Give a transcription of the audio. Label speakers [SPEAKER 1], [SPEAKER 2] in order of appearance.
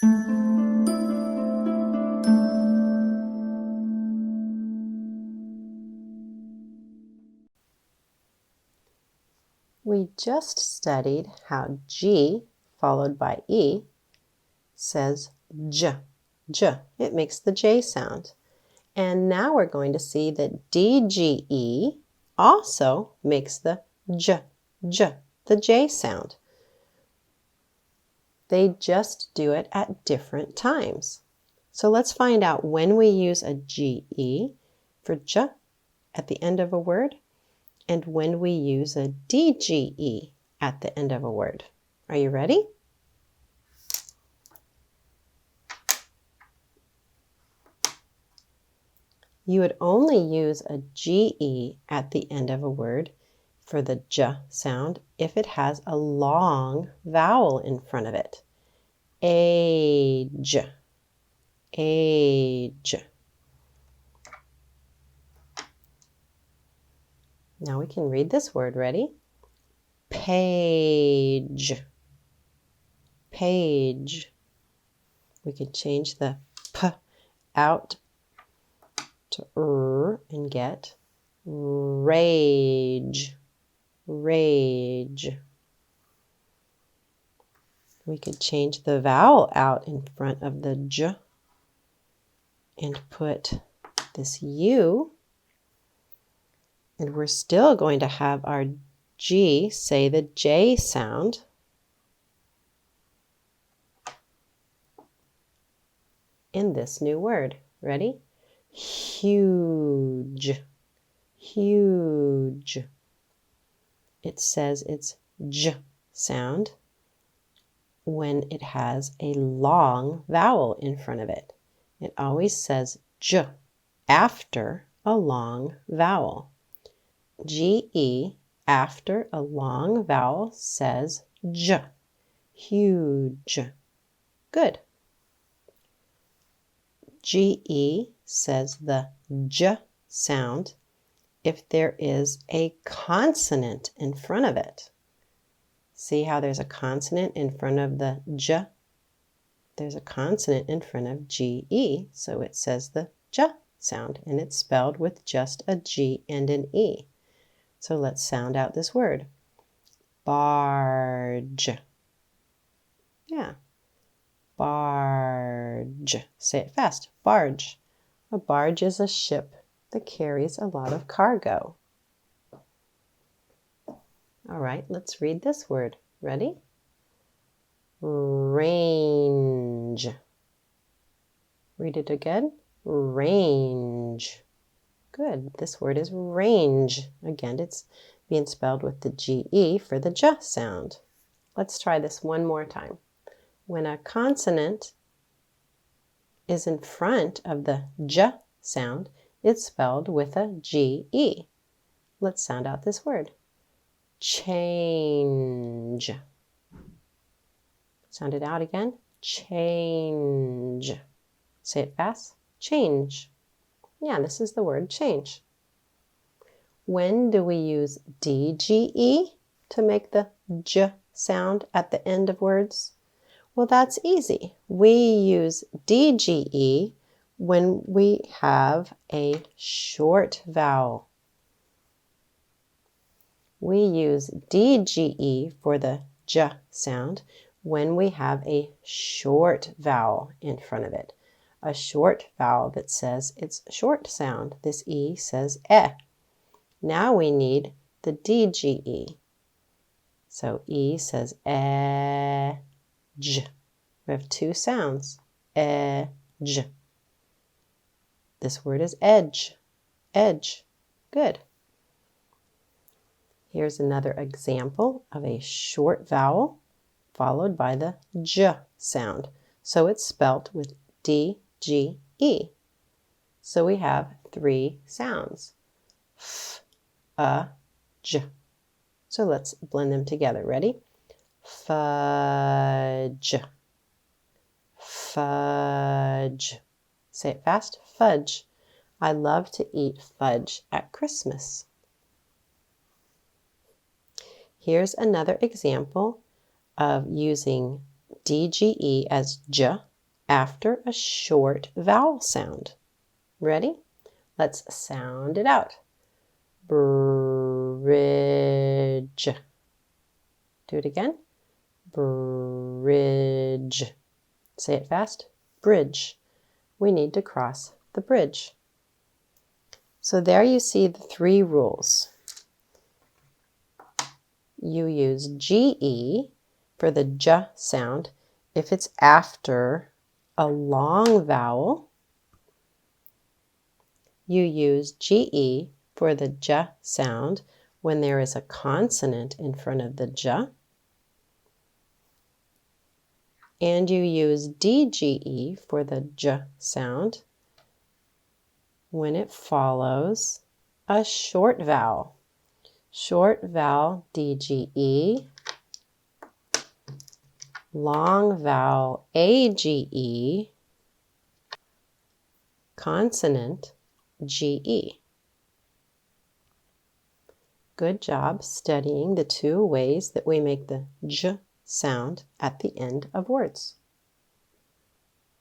[SPEAKER 1] We just studied how G followed by E says J, J. It makes the J sound. And now we're going to see that DGE also makes the J, J, the J sound. They just do it at different times. So let's find out when we use a GE for J at the end of a word and when we use a DGE at the end of a word. Are you ready? You would only use a GE at the end of a word for the J sound if it has a long vowel in front of it. Age, age. Now we can read this word. Ready? Page, page. We could change the P out to and get rage, rage. We could change the vowel out in front of the J and put this U, and we're still going to have our G say the J sound. In this new word. Ready? Huge, huge. It says it's J sound when it has a long vowel in front of it. It always says J after a long vowel. GE after a long vowel says J, huge. Good. GE says the J sound if there is a consonant in front of it. See how there's a consonant in front of the J? There's a consonant in front of GE, so it says the J sound, and it's spelled with just a G and an E. So let's sound out this word. Barge. Yeah. Barge. Say it fast. Barge. A barge is a ship that carries a lot of cargo. All right, let's read this word. Ready? Range. Read it again. Range. Good. This word is range. Again, it's being spelled with the GE for the J sound. Let's try this one more time. When a consonant is in front of the J sound, it's spelled with a GE. Let's sound out this word. Change. Sound it out again. Change. Say it fast. Change. Yeah, this is the word change. When do we use DGE to make the J sound at the end of words? Well, that's easy. We use DGE when we have a short vowel. We use DGE for the J sound when we have a short vowel in front of it. A short vowel that says it's short sound. This E says eh. Now we need the DGE. So E says edge. We have two sounds. Edge. This word is edge. Edge. Good. Here's another example of a short vowel followed by the J sound. So it's spelt with DGE. So we have three sounds. F, a, j. So let's blend them together. Ready? Fudge. Fudge. Say it fast. Fudge. I love to eat fudge at Christmas. Here's another example of using DGE as J after a short vowel sound. Ready? Let's sound it out. Bridge. Do it again. Bridge. Say it fast. Bridge. We need to cross the bridge. So there you see the 3 rules. You use GE for the J sound if it's after a long vowel. You use GE for the J sound when there is a consonant in front of the J. And you use DGE for the J sound when it follows a short vowel. Short vowel DGE, long vowel AGE, consonant GE. Good job studying the 2 ways that we make the J sound at the end of words.